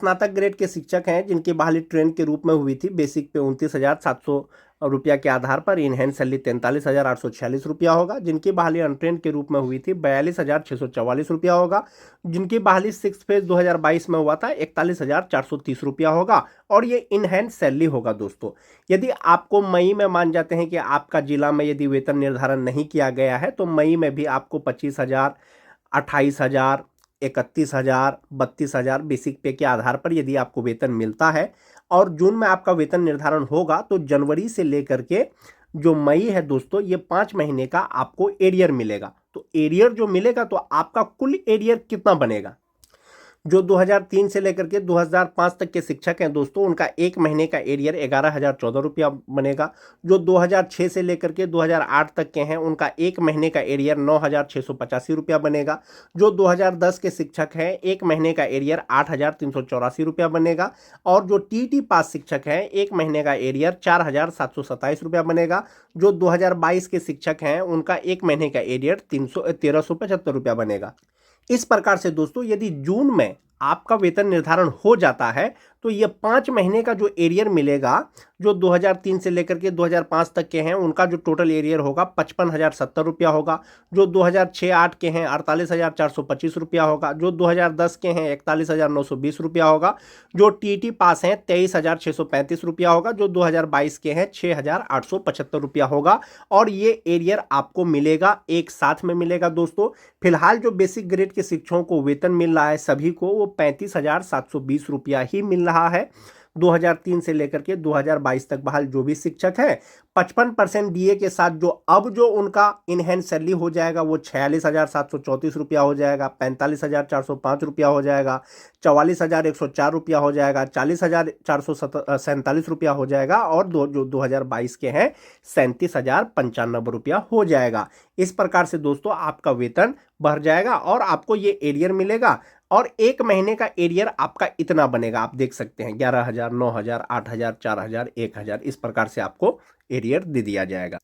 स्नातक ग्रेड के शिक्षक हैं जिनकी बहाली ट्रेन के रूप में हुई थी, बेसिक पे 29,700 रुपया के आधार पर, इनहैंस सैलरी 43,846 रुपया होगा। जिनकी बहाली अनट्रेन के रूप में हुई थी 42,644 रुपया होगा। जिनकी बहाली सिक्स फेज 2022 में हुआ था 41,430 रुपया होगा और ये इनहैंस सैलरी होगा दोस्तों। यदि आपको मई में मान जाते हैं कि आपका जिला में यदि वेतन निर्धारण नहीं किया गया है तो मई में भी आपको 25,000, 28,000, 31,000, 32,000 बेसिक पे के आधार पर यदि आपको वेतन मिलता है और जून में आपका वेतन निर्धारण होगा तो जनवरी से लेकर के जो मई है दोस्तों, ये 5 महीने का आपको एरियर मिलेगा। तो एरियर जो मिलेगा तो आपका कुल एरियर कितना बनेगा? जो 2003 से लेकर के 2005 तक के शिक्षक हैं दोस्तों, उनका एक महीने का एरियर 11,014 रुपया बनेगा। जो 2006 से लेकर के 2008 तक के हैं उनका एक महीने का एरियर 9,685 रुपया बनेगा। जो 2010 के शिक्षक हैं एक महीने का एरियर 8,384 रुपया बनेगा और जो टीटी पास शिक्षक हैं एक महीने का एरियर 4,727 रुपया बनेगा। जो 2022 के शिक्षक हैं उनका एक महीने का एरियर 1,375 रुपया बनेगा। इस प्रकार से दोस्तों यदि जून में आपका वेतन निर्धारण हो जाता है तो ये 5 महीने का जो एरियर मिलेगा, जो 2003 से लेकर के 2005 तक के हैं उनका जो टोटल एरियर होगा 55,070 रुपया होगा। जो 2006-08 के हैं 48,425 रुपया होगा। जो 2010 के हैं 41,920 रुपया होगा। जो टीटी पास हैं 23,635 रुपया होगा। जो 2022 के हैं 6,875 रुपया होगा और ये एरियर आपको मिलेगा, एक साथ में मिलेगा दोस्तों। फिलहाल जो बेसिक ग्रेड के शिक्षकों को वेतन मिल रहा है सभी को वो 35,720 रुपया ही मिल रहा है। 2003 से लेकर के 2022 तक बहाल जो भी शिक्षक है 55% डीए के साथ जो उनका इनहैंस सैलरी हो जाएगा वो 46,734 रुपया हो जाएगा, 45,405 रुपया हो जाएगा, 44,104 रुपया हो जाएगा, 40,447 रुपया हो जाएगा और जो 2022 के हैं 37,095 रुपया हो जाएगा। इस प्रकार से दोस्तों आपका वेतन बढ़ जाएगा और आपको ये एरियर मिलेगा और एक महीने का एरियर आपका इतना बनेगा। आप देख सकते हैं 11,000, 9,000, 8,000, 4,000, 1,000 इस प्रकार से आपको एरियर दे दिया जाएगा।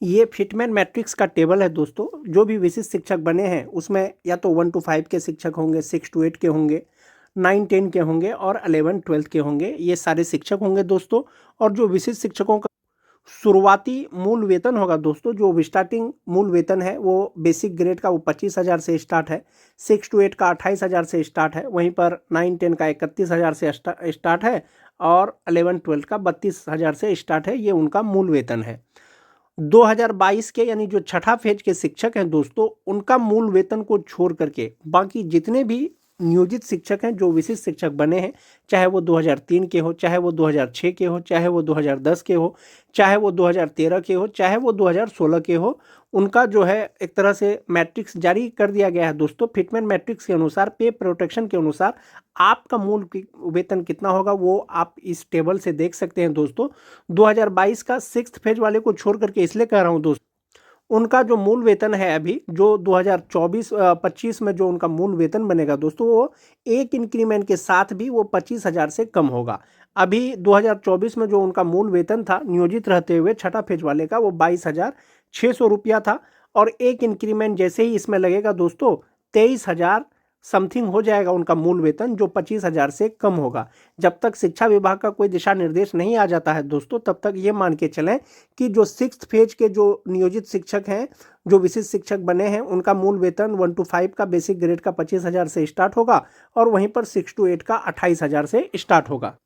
ये फिटमैन मैट्रिक्स का टेबल है दोस्तों। जो भी विशिष्ट शिक्षक बने हैं उसमें या तो 1 to 5 के शिक्षक होंगे, 6 to 8 के होंगे, 9, 10 के होंगे और 11, 12 के होंगे। ये सारे शिक्षक होंगे दोस्तों। और जो विशिष्ट शिक्षकों का शुरुआती मूल वेतन होगा दोस्तों, जो स्टार्टिंग मूल वेतन है वो बेसिक ग्रेड का वो 25,000 से स्टार्ट है, 6 to 8 का 28,000 से स्टार्ट है, वहीं पर 9, 10 का 31,000 से स्टार्ट है और 11, 12 का 32,000 से स्टार्ट है। ये उनका मूल वेतन है। 2022 के यानी जो छठा फेज के शिक्षक हैं दोस्तों, उनका मूल वेतन को छोड़ करके बाकी जितने भी नियोजित शिक्षक हैं, जो विशिष्ट शिक्षक बने हैं, चाहे वो 2003 के हो, चाहे वो 2006 के हो, चाहे वो 2010 के हो, चाहे वो 2013 के हो, चाहे वो 2016 के हो, उनका जो है एक तरह से मैट्रिक्स जारी कर दिया गया है दोस्तों। फिटमैन मैट्रिक्स के अनुसार, पे प्रोटेक्शन के अनुसार आपका मूल वेतन कितना होगा वो आप इस टेबल से देख सकते हैं दोस्तों। 2022 का सिक्स्थ फेज वाले को छोड़ करके इसलिए कह रहा हूँ दोस्तों, उनका जो मूल वेतन है अभी जो 2024-25 में जो उनका मूल वेतन बनेगा दोस्तों, वो एक इंक्रीमेंट के साथ भी वो 25,000 से कम होगा। अभी 2024 में जो उनका मूल वेतन था नियोजित रहते हुए छठा फेज वाले का, वो 22,600 रुपया था और एक इंक्रीमेंट जैसे ही इसमें लगेगा दोस्तों 23,000 समथिंग हो जाएगा उनका मूल वेतन, जो 25,000 से कम होगा। जब तक शिक्षा विभाग का कोई दिशा निर्देश नहीं आ जाता है दोस्तों, तब तक ये मान के चलें कि जो सिक्स्थ फेज के जो नियोजित शिक्षक हैं, जो विशिष्ट शिक्षक बने हैं, उनका मूल वेतन 1 to 5 का बेसिक ग्रेड का 25,000 से स्टार्ट होगा और वहीं पर 6 to 8 का 28,000 से स्टार्ट होगा।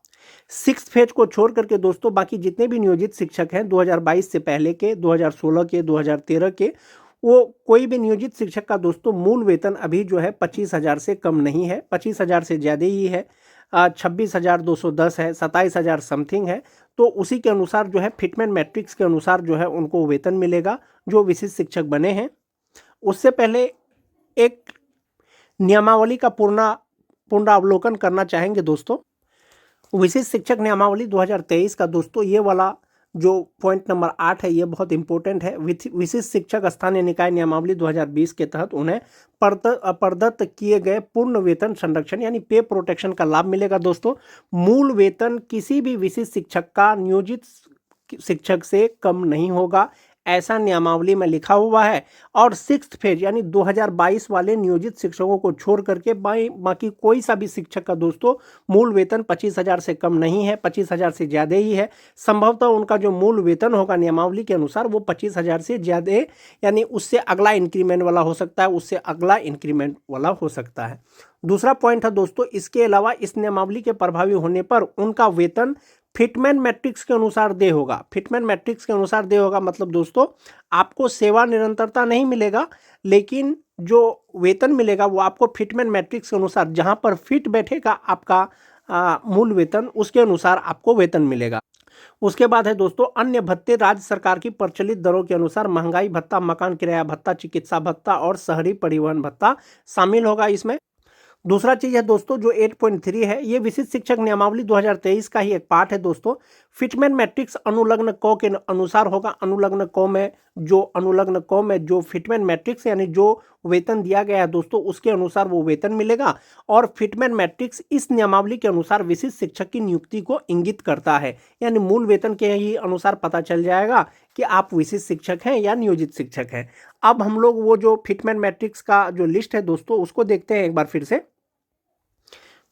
सिक्स्थ फेज को छोड़ करके दोस्तों बाकी जितने भी नियोजित शिक्षक हैं 2022 से पहले के, 2016 के, 2013 के, वो कोई भी नियोजित शिक्षक का दोस्तों मूल वेतन अभी जो है 25,000 से कम नहीं है, 25,000 से ज़्यादा ही है। 26,210 है, 27,000 समथिंग है। तो उसी के अनुसार जो है फिटमैन मैट्रिक्स के अनुसार जो है उनको वेतन मिलेगा जो विशिष्ट शिक्षक बने हैं। उससे पहले एक नियमावली का पुनरावलोकन करना चाहेंगे दोस्तों। विशिष्ट शिक्षक नियमावली 2023 का दोस्तों ये वाला जो पॉइंट नंबर 8 है ये बहुत इंपॉर्टेंट है। विशिष्ट शिक्षक स्थानीय निकाय नियमावली 2020 के तहत उन्हें प्रदत्त किए गए पूर्ण वेतन संरक्षण यानी पे प्रोटेक्शन का लाभ मिलेगा दोस्तों। मूल वेतन किसी भी विशिष्ट शिक्षक का नियोजित शिक्षक से कम नहीं होगा। ऐसा नियमावली में लिखा हुआ है। और सिक्स्थ फेज यानी 2022 वाले नियोजित शिक्षकों को छोड़ करके बाकी कोई सा भी शिक्षक का दोस्तों मूल वेतन 25,000 से कम नहीं है, 25,000 से ज़्यादा ही है। संभवतः उनका जो मूल वेतन होगा नियमावली के अनुसार वो 25,000 से ज़्यादा यानी उससे अगला इंक्रीमेंट वाला हो सकता है, उससे अगला इंक्रीमेंट वाला हो सकता है। दूसरा पॉइंट है दोस्तों, इसके अलावा इस नियमावली के प्रभावी होने पर उनका वेतन फिटमैन मैट्रिक्स के अनुसार दे होगा। फिटमैन मैट्रिक्स के अनुसार दे होगा मतलब दोस्तों आपको सेवा निरंतरता नहीं मिलेगा, लेकिन जो वेतन मिलेगा वो आपको फिटमैन मैट्रिक्स के अनुसार जहां पर फिट बैठेगा आपका मूल वेतन, उसके अनुसार आपको वेतन मिलेगा। उसके बाद है दोस्तों अन्य भत्ते राज्य सरकार की प्रचलित दरों के अनुसार महंगाई भत्ता, मकान किराया भत्ता, चिकित्सा भत्ता और शहरी परिवहन भत्ता शामिल होगा इसमें। दूसरा चीज है दोस्तों जो 8.3 है, ये विशिष्ट शिक्षक नियमावली 2023 का ही एक पार्ट है दोस्तों। फिटमैन मैट्रिक्स अनुलग्न क के अनुसार होगा। अनुलग्न क में जो फिटमैन मैट्रिक्स यानी जो वेतन दिया गया है दोस्तों उसके अनुसार वो वेतन मिलेगा। और फिटमैन मैट्रिक्स इस नियमावली के अनुसार विशिष्ट शिक्षक की नियुक्ति को इंगित करता है, यानी मूल वेतन के ही अनुसार पता चल जाएगा कि आप विशिष्ट शिक्षक हैं या नियोजित शिक्षक हैं। अब हम लोग वो जो फिटमैन मैट्रिक्स का जो लिस्ट है दोस्तों उसको देखते हैं एक बार फिर से।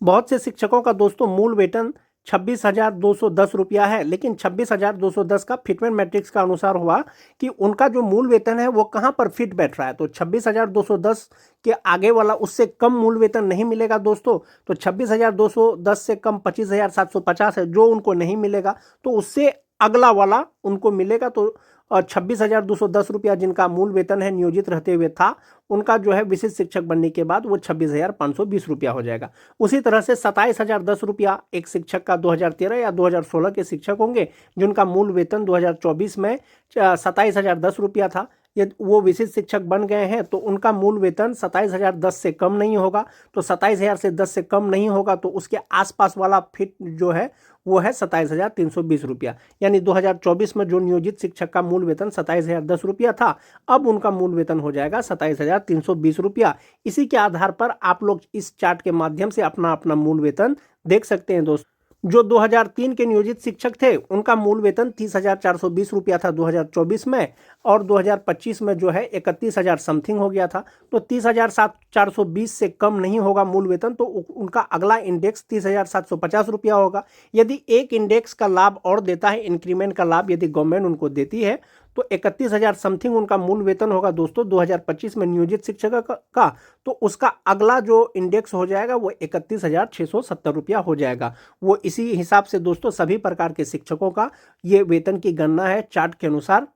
बहुत से शिक्षकों का दोस्तों मूल वेतन 26,210 रुपया है, लेकिन 26,210 का फिटमैन मैट्रिक्स का अनुसार हुआ कि उनका जो मूल वेतन है वो कहाँ पर फिट बैठ रहा है। तो 26,210 के आगे वाला उससे कम मूल वेतन नहीं मिलेगा दोस्तों। तो 26,210 से कम 25,750 है जो उनको नहीं मिलेगा, तो उससे अगला वाला उनको मिलेगा। तो 26,210 रुपया जिनका मूल वेतन है नियोजित रहते हुए था, उनका जो है विशिष्ट शिक्षक बनने के बाद वो 26,520 रुपया हो जाएगा। उसी तरह से 27,010 रुपया एक शिक्षक का 2013 या 2016 के शिक्षक होंगे जिनका मूल वेतन 2024 में 27,010 रुपया था। यदि वो विशिष्ट शिक्षक बन गए हैं तो उनका मूल वेतन 27,010 से कम नहीं होगा। तो 27,000 से 10 से कम नहीं होगा, तो उसके आसपास वाला फिट जो है वो है 27,320 रुपया। यानी 2024 में जो नियोजित शिक्षक का मूल वेतन 27,010 रुपया था, अब उनका मूल वेतन हो जाएगा 27,320 रुपया। इसी के आधार पर आप लोग इस चार्ट के माध्यम से अपना अपना मूल वेतन देख सकते हैं दोस्तों। जो 2003 के नियोजित शिक्षक थे उनका मूल वेतन 30,420 रुपया था 2024 में, और 2025 में जो है 31,000 समथिंग हो गया था। तो 30,420 से कम नहीं होगा मूल वेतन, तो उनका अगला इंडेक्स 30,750 रुपया होगा। यदि एक इंडेक्स का लाभ और देता है, इंक्रीमेंट का लाभ यदि गवर्नमेंट उनको देती है, तो 31,000 समथिंग उनका मूल वेतन होगा दोस्तों 2025 में नियोजित शिक्षक का। तो उसका अगला जो इंडेक्स हो जाएगा वो 31,670 रुपया हो जाएगा। वो इसी हिसाब से दोस्तों सभी प्रकार के शिक्षकों का ये वेतन की गणना है चार्ट के अनुसार,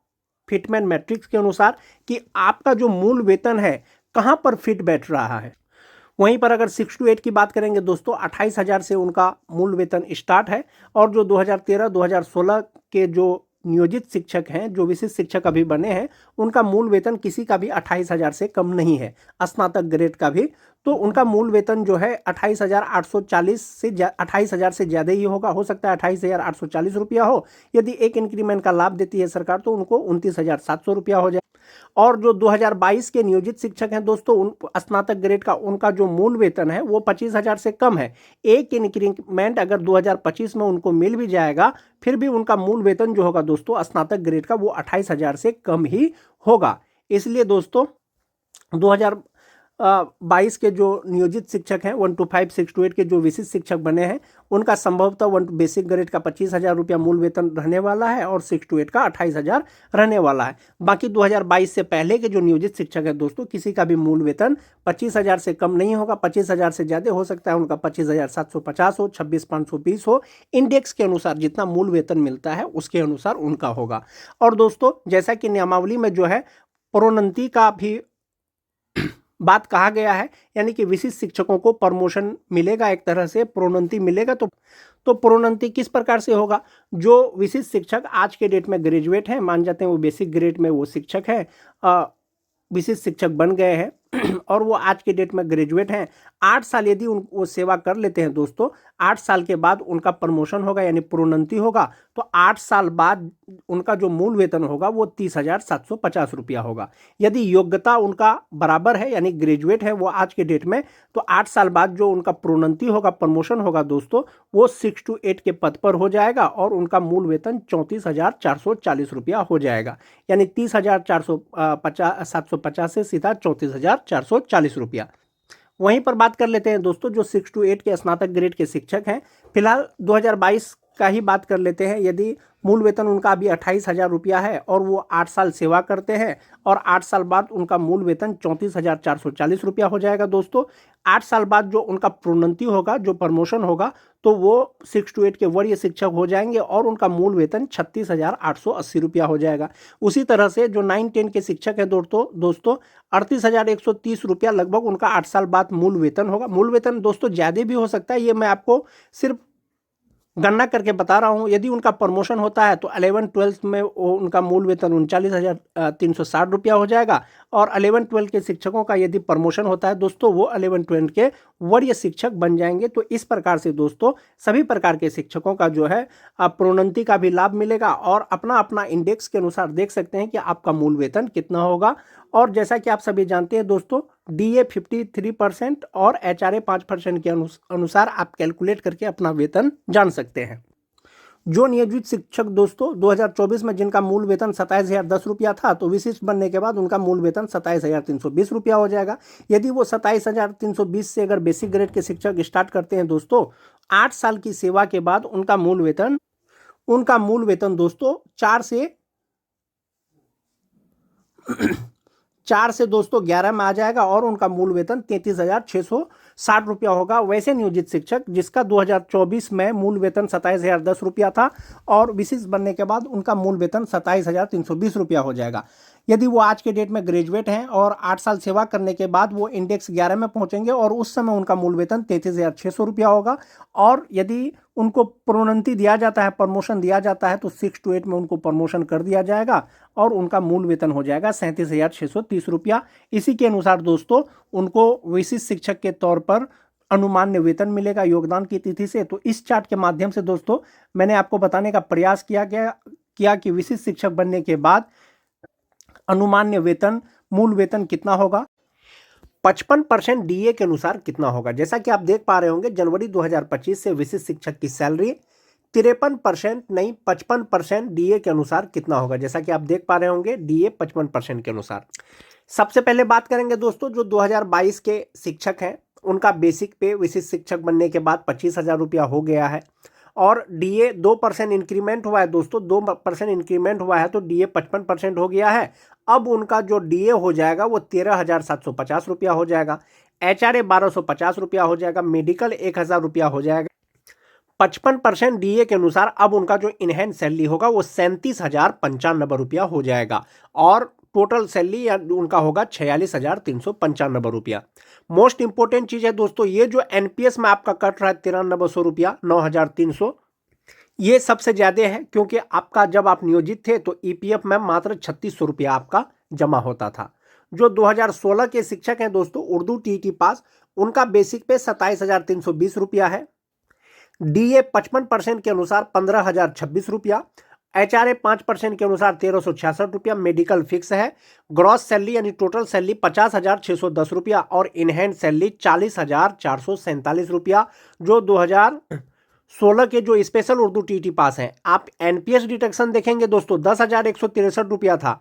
फिटमैन मैट्रिक्स के अनुसार, कि आपका जो मूल वेतन है कहाँ पर फिट बैठ रहा है। वहीं पर अगर 6 to 8 की बात करेंगे दोस्तों 28,000 से उनका मूल वेतन स्टार्ट है। और जो 2013-2016 के जो नियोजित शिक्षक हैं, जो विशिष्ट शिक्षक अभी बने हैं, उनका मूल वेतन किसी का भी 28,000 से कम नहीं है, स्नातक ग्रेड का भी। तो उनका मूल वेतन जो है 28,840 से 28,000 से ज़्यादा ही होगा। हो सकता है 28,840 रुपया हो। यदि एक इंक्रीमेंट का लाभ देती है सरकार तो उनको 29,700 रुपया हो जाए। और जो 2022 के नियोजित शिक्षक हैं दोस्तों, उन स्नातक ग्रेड का उनका जो मूल वेतन है वो 25,000 से कम है। एक इंक्रीमेंट अगर 2025 में उनको मिल भी जाएगा, फिर भी उनका मूल वेतन जो होगा दोस्तों स्नातक ग्रेड का वो 28,000 से कम ही होगा। इसलिए दोस्तों 2022 के जो नियोजित शिक्षक हैं 1 to 5, 6 to 8 के जो विशिष्ट शिक्षक बने हैं, उनका संभवतः 1 बेसिक ग्रेड का 25,000 रुपया मूल वेतन रहने वाला है और 6 to 8 का 28,000 रहने वाला है। बाकी 2022 से पहले के जो नियोजित शिक्षक है दोस्तों, किसी का भी मूल वेतन 25,000 से कम नहीं होगा। 25,000 से ज़्यादा हो सकता है, उनका 25,750 हो, 26,520 हो। इंडेक्स के अनुसार जितना मूल वेतन मिलता है उसके अनुसार उनका होगा। और दोस्तों जैसा कि नियमावली में जो है प्रोन्नति का भी बात कहा गया है, यानी कि विशिष्ट शिक्षकों को प्रमोशन मिलेगा, एक तरह से प्रोन्नति मिलेगा। तो प्रोन्नति किस प्रकार से होगा। जो विशिष्ट शिक्षक आज के डेट में ग्रेजुएट हैं, मान जाते हैं वो बेसिक ग्रेड में वो शिक्षक है, विशिष्ट शिक्षक बन गए हैं, और वो आज के डेट में ग्रेजुएट हैं, 8 साल यदि वो सेवा कर लेते हैं दोस्तों, 8 साल के बाद उनका प्रमोशन होगा यानी प्रोन्नति होगा, तो 8 साल बाद उनका जो मूल वेतन होगा वो 30,750 रुपया होगा। यदि योग्यता उनका बराबर है यानी ग्रेजुएट है वो आज के डेट में, तो 8 साल बाद जो उनका प्रोन्नति होगा, प्रमोशन होगा दोस्तों, वो 6 to 8 के पद पर हो जाएगा और उनका मूल वेतन 34,440 रुपया हो जाएगा। यानी 30,750 से सीधा 34,440 रुपया। वहीं पर बात कर लेते हैं दोस्तों जो 6 to 8 के स्नातक ग्रेड के शिक्षक हैं, फिलहाल 2022 का ही बात कर लेते हैं। यदि मूल वेतन उनका अभी 28,000 रुपया है और वो 8 साल सेवा करते हैं और 8 साल बाद उनका मूल वेतन 34,440 रुपया हो जाएगा दोस्तों। 8 साल बाद जो उनका प्रोन्नति होगा, जो प्रमोशन होगा, तो वो 6 to 8 के वरीय शिक्षक हो जाएंगे और उनका मूल वेतन 36,880 रुपया हो जाएगा। उसी तरह से जो 9-10 के शिक्षक हैं दोस्तों 38,130 रुपया लगभग उनका 8 साल बाद मूल वेतन होगा। मूल वेतन दोस्तों ज़्यादा भी हो सकता है, ये मैं आपको सिर्फ गणना करके बता रहा हूँ। यदि उनका प्रमोशन होता है तो 11-12 में उनका मूल वेतन 39,360 रुपया हो जाएगा और 11-12 के शिक्षकों का यदि प्रमोशन होता है दोस्तों, वो 11-12 के वरीय शिक्षक बन जाएंगे। तो इस प्रकार से दोस्तों सभी प्रकार के शिक्षकों का जो है प्रोन्नति का भी लाभ मिलेगा और अपना अपना इंडेक्स के अनुसार देख सकते हैं कि आपका मूल वेतन कितना होगा। और जैसा कि आप सभी जानते हैं दोस्तों, DA 53% और HRA 5% के अनुसार आप कैलकुलेट करके अपना वेतन जान सकते हैं। जो नियोजित शिक्षक दोस्तों 2024 में जिनका मूल वेतन 27,010 रुपया था, तो विशिष्ट बनने के बाद उनका मूल वेतन 27,320 रुपया हो जाएगा। यदि वो 27,320 से अगर बेसिक ग्रेड के शिक्षक स्टार्ट करते हैं दोस्तों, 8 साल की सेवा के बाद उनका मूल वेतन दोस्तों 4 से दोस्तों 11 में आ जाएगा और उनका मूल वेतन 33,660 रुपया होगा। वैसे नियोजित शिक्षक जिसका 2024 में मूल वेतन 27,010 रुपया था और विशिष्ट बनने के बाद उनका मूल वेतन 27,320 रुपया हो जाएगा। यदि वो आज के डेट में ग्रेजुएट हैं और 8 साल सेवा करने के बाद वो इंडेक्स 11 में पहुंचेंगे और उस समय उनका मूल वेतन 33,600 रुपया होगा। और यदि उनको प्रोन्नति दिया जाता है, प्रमोशन दिया जाता है, तो 6 to 8 में उनको प्रमोशन कर दिया जाएगा और उनका मूल वेतन हो जाएगा 37,630 रुपया। इसी के अनुसार दोस्तों उनको विशिष्ट शिक्षक के तौर पर अनुमान्य वेतन मिलेगा योगदान की तिथि से। तो इस चार्ट के माध्यम से दोस्तों मैंने आपको बताने का प्रयास किया कि विशिष्ट शिक्षक बनने के बाद अनुमान्य वेतन, मूल वेतन कितना होगा, 55% DA के अनुसार कितना होगा। जैसा कि आप देख पा रहे होंगे जनवरी 2025 से विशिष्ट शिक्षक की सैलरी 53% नहीं 55% DA के अनुसार कितना होगा। जैसा कि आप देख पा रहे होंगे DA 55% के अनुसार। सबसे पहले बात करेंगे दोस्तों जो 2022 के शिक्षक हैं उनका बेसिक पे विशिष्ट शिक्षक बनने के बाद 25,000 रुपया हो गया है और DA 2% इंक्रीमेंट हुआ है दोस्तों, 2% इंक्रीमेंट हुआ है तो DA 55% हो गया है। अब उनका जो DA हो जाएगा वो 13,750 रुपया हो जाएगा, HRA 1,250 रुपया हो जाएगा, मेडिकल 1,000 रुपया हो जाएगा। 55% DA के अनुसार अब उनका जो इनहैंस सैलरी होगा वो 37,095 रुपया हो जाएगा और टोटल सैलरी उनका होगा 46,395 रुपया। मोस्ट इंपोर्टेंट चीज है दोस्तों, ये जो NPS में आपका कट रहा है 9300 रुपया, 9,300, ये सबसे ज्यादा है क्योंकि आपका जब आप नियोजित थे तो EPF में मात्र 3,600 रुपया आपका जमा होता था। जो 2016 के शिक्षक हैं दोस्तों उर्दू TET पास, उनका बेसिक पे 27,320 रुपया है, DA 55% के अनुसार 15,026 रुपया, HRA 5% के अनुसार 1,366 रुपया, मेडिकल फिक्स है, ग्रॉस सैलरी यानी टोटल सैलरी 50,610 रुपया और इनहैंड सैलरी 40,447 रुपया। जो 2016 के जो स्पेशल उर्दू TET पास हैं, आप NPS डिडक्शन देखेंगे दोस्तों 10,163 रुपया था,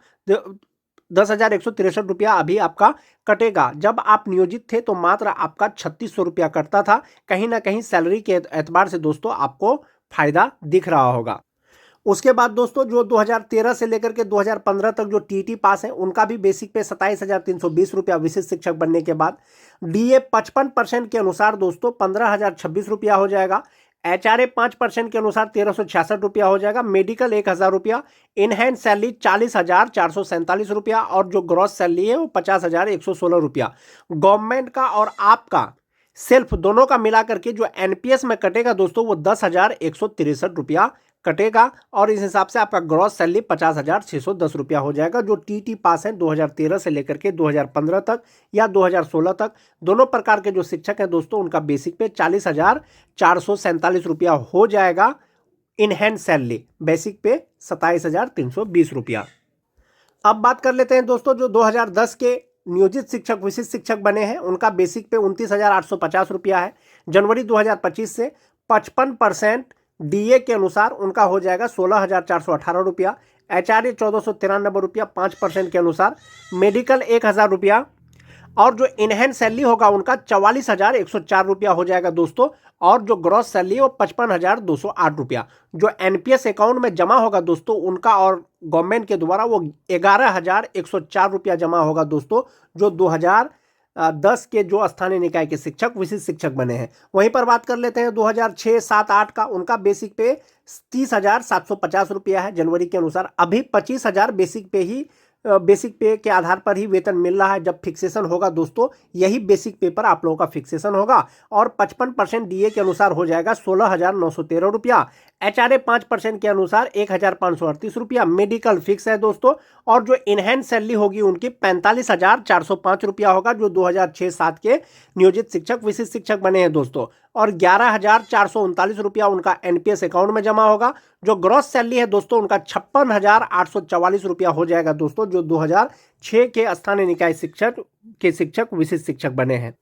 10,163 रुपया अभी आपका कटेगा। जब आप नियोजित थे तो मात्र आपका 3,600 रुपया कटता था। कहीं ना कहीं सैलरी के एतबार से दोस्तों आपको फायदा दिख रहा होगा। उसके बाद दोस्तों जो 2013 से लेकर के 2015 तक जो TET पास है उनका भी बेसिक पे 27,320 रुपया विशिष्ट शिक्षक बनने के बाद, DA 55% के अनुसार दोस्तों 15,026 रुपया हो जाएगा, HRA 5% के अनुसार 1,366 रुपया हो जाएगा, मेडिकल 1,000 रुपया, इनहैंड सैलरी 40,447 रुपया और जो ग्रॉस सैलरी है वो 50,116 रुपया। गवर्नमेंट का और आपका सेल्फ दोनों का मिला करके जो NPS में कटेगा दोस्तों वो 10,163 रुपया कटेगा और इस हिसाब से आपका ग्रॉस सैलरी 50,610 रुपया हो जाएगा। जो टीटी पास हैं 2013 से लेकर के 2015 तक या 2016 तक दोनों प्रकार के जो शिक्षक हैं दोस्तों, उनका बेसिक पे 40,447 रुपया हो जाएगा। इन हैंड सैलरी बेसिक पे 27,320 रुपया। अब बात कर लेते हैं दोस्तों, जो 2010 के नियोजित शिक्षक विशिष्ट शिक्षक बने हैं उनका बेसिक पे 29,850 रुपया है। जनवरी 2025 से 55% डीए के अनुसार उनका हो जाएगा 16,418 रुपया। एचआरए 1,493 रुपया 5% के अनुसार। मेडिकल 1,000 रुपया और जो इनहैंड सैलरी होगा उनका 44,104 रुपया हो जाएगा दोस्तों। और जो ग्रॉस सैलरी वो 55,208 रुपया जो एनपीएस अकाउंट में जमा होगा दोस्तों उनका, और गवर्नमेंट के द्वारा वो 11,104 रुपया जमा होगा दोस्तों, जो 2010 के जो स्थानीय निकाय के शिक्षक विशिष्ट शिक्षक बने हैं। वहीं पर बात कर लेते हैं 2006, 7, 8 का, उनका बेसिक पे 30,750 रुपया है जनवरी के अनुसार। अभी 25,000 बेसिक पे ही बेसिक पे के आधार पर ही वेतन मिल रहा है। जब फिक्सेशन होगा दोस्तों, यही बेसिक पे पर आप लोगों का फिक्सेशन होगा और 55% डीए के अनुसार हो जाएगा 16,913 रुपया। एचआरए 5% के अनुसार 1,538 रुपया। मेडिकल फिक्स है दोस्तों। और जो इनहैंड सैलरी होगी उनकी 45,405 रुपया होगा, जो 2006-7 के नियोजित शिक्षक विशिष्ट शिक्षक बने हैं दोस्तों। और 11,439 रुपया उनका एनपीएस अकाउंट में जमा होगा। जो ग्रॉस सैलरी है दोस्तों उनका 56,844 रुपया हो जाएगा दोस्तों, जो 2006 के स्थानीय निकाय शिक्षक विशिष्ट शिक्षक बने हैं।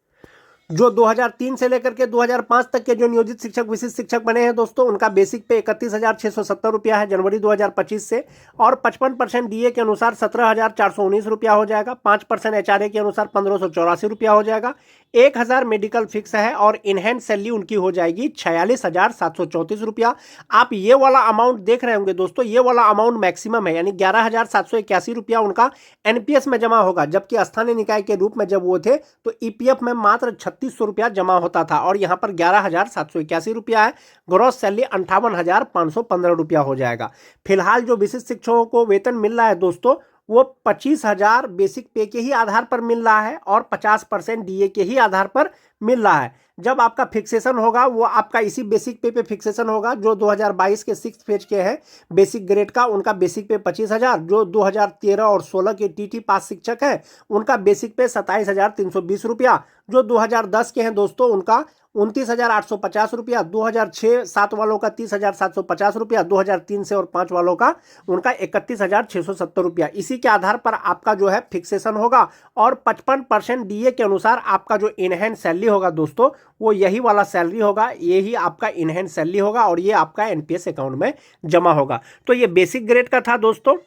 जो 2003 से लेकर के 2005 तक के जो नियोजित शिक्षक विशिष्ट शिक्षक बने हैं दोस्तों, उनका बेसिक पे 31,670 रुपया है जनवरी 2025 से। और 55% डीए के अनुसार 17,419 रुपया हो जाएगा। 5% एचआरए के अनुसार 1,584 रुपया हो जाएगा। 1,000 मेडिकल फिक्स है और इनहैंड सैलरी उनकी हो जाएगी 46,734 रुपया। आप ये वाला अमाउंट देख रहे होंगे दोस्तों, ये वाला अमाउंट मैक्सिमम है, यानी 11,781 रुपया उनका एनपीएस में जमा होगा। जबकि स्थानीय निकाय के रूप में जब वो थे तो ईपीएफ में मात्र 3,600 रुपया जमा होता था और यहाँ पर 11,781 रुपया है। ग्रॉस सैलरी 58,515 रुपया हो जाएगा। फिलहाल जो विशिष्ट शिक्षकों को वेतन मिल रहा है दोस्तों, वो 25,000 बेसिक पे के ही आधार पर मिल रहा है और 50% डीए के ही आधार पर मिल रहा है। जब आपका फिक्सेशन होगा वो आपका इसी बेसिक पे फिक्सेशन होगा। जो 2022 के 6th फेज के हैं बेसिक ग्रेड का, उनका बेसिक पे 25,000। जो 2013 और 16 के टीटी पास शिक्षक हैं उनका बेसिक पे 27,320 रुपया। जो 2010 के हैं दोस्तों उनका 29,850 रुपया। 2006-7 वालों का 30,750 रुपया। 2003 से और 5 वालों का उनका 31,670 रुपया। इसी के आधार पर आपका जो है फिक्सेशन होगा और 55% डीए के अनुसार आपका जो इनहैंड सैलरी होगा दोस्तों, वो यही वाला सैलरी होगा, यही आपका इनहैंड सैलरी होगा और ये आपका एनपीएस अकाउंट में जमा होगा। तो ये बेसिक ग्रेड का था दोस्तों।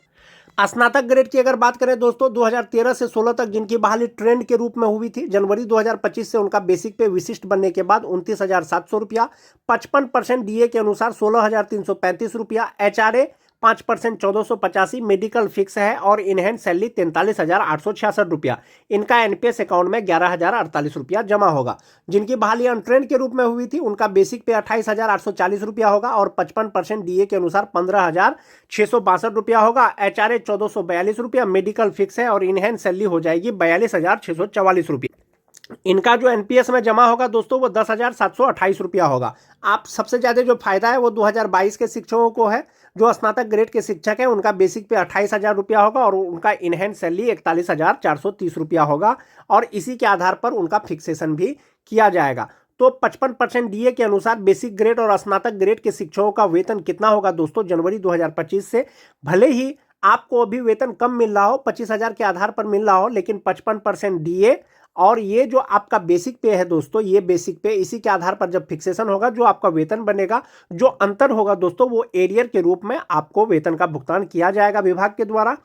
स्नातक ग्रेड की अगर बात करें दोस्तों, 2013 से 16 तक जिनकी बहाली ट्रेंड के रूप में हुई थी, जनवरी 2025 से उनका बेसिक पे विशिष्ट बनने के बाद 29,700 रुपया। 55% डीए के अनुसार 16,335 रुपया। एचआरए 5% 1,485। मेडिकल फिक्स है और इनहैंड सैलरी 43,866 रुपया। इनका एनपीएस अकाउंट में 11,048 रुपया जमा होगा। जिनकी बहाली अनट्रेंड के रूप में हुई थी उनका बेसिक पे 28,840 रुपया होगा और 55% डीए के अनुसार 15,662 रुपया होगा। एचआरए 1,442 रुपया। मेडिकल फिक्स है और इनहैंड सैलरी हो जाएगी 42,644 रुपया। इनका जो एनपीएस में जमा होगा दोस्तों वो 10,728 रुपया होगा। आप सबसे ज़्यादा जो फायदा है वो 2022 के शिक्षकों को है। जो स्नातक ग्रेड के शिक्षक हैं उनका बेसिक पे 28,000 रुपया होगा और उनका इनहैंड सैलरी 41,430 रुपया होगा और इसी के आधार पर उनका फिक्सेशन भी किया जाएगा। तो 55% डीए के अनुसार बेसिक ग्रेड और स्नातक ग्रेड के शिक्षकों का वेतन कितना होगा दोस्तों जनवरी 2025 से? भले ही आपको अभी वेतन कम मिल रहा हो, 25,000 के आधार पर मिल रहा हो, लेकिन 55% डीए और ये जो आपका बेसिक पे है दोस्तों, ये बेसिक पे, इसी के आधार पर जब फिक्सेशन होगा जो आपका वेतन बनेगा, जो अंतर होगा दोस्तों, वो एरियर के रूप में आपको वेतन का भुगतान किया जाएगा विभाग के द्वारा।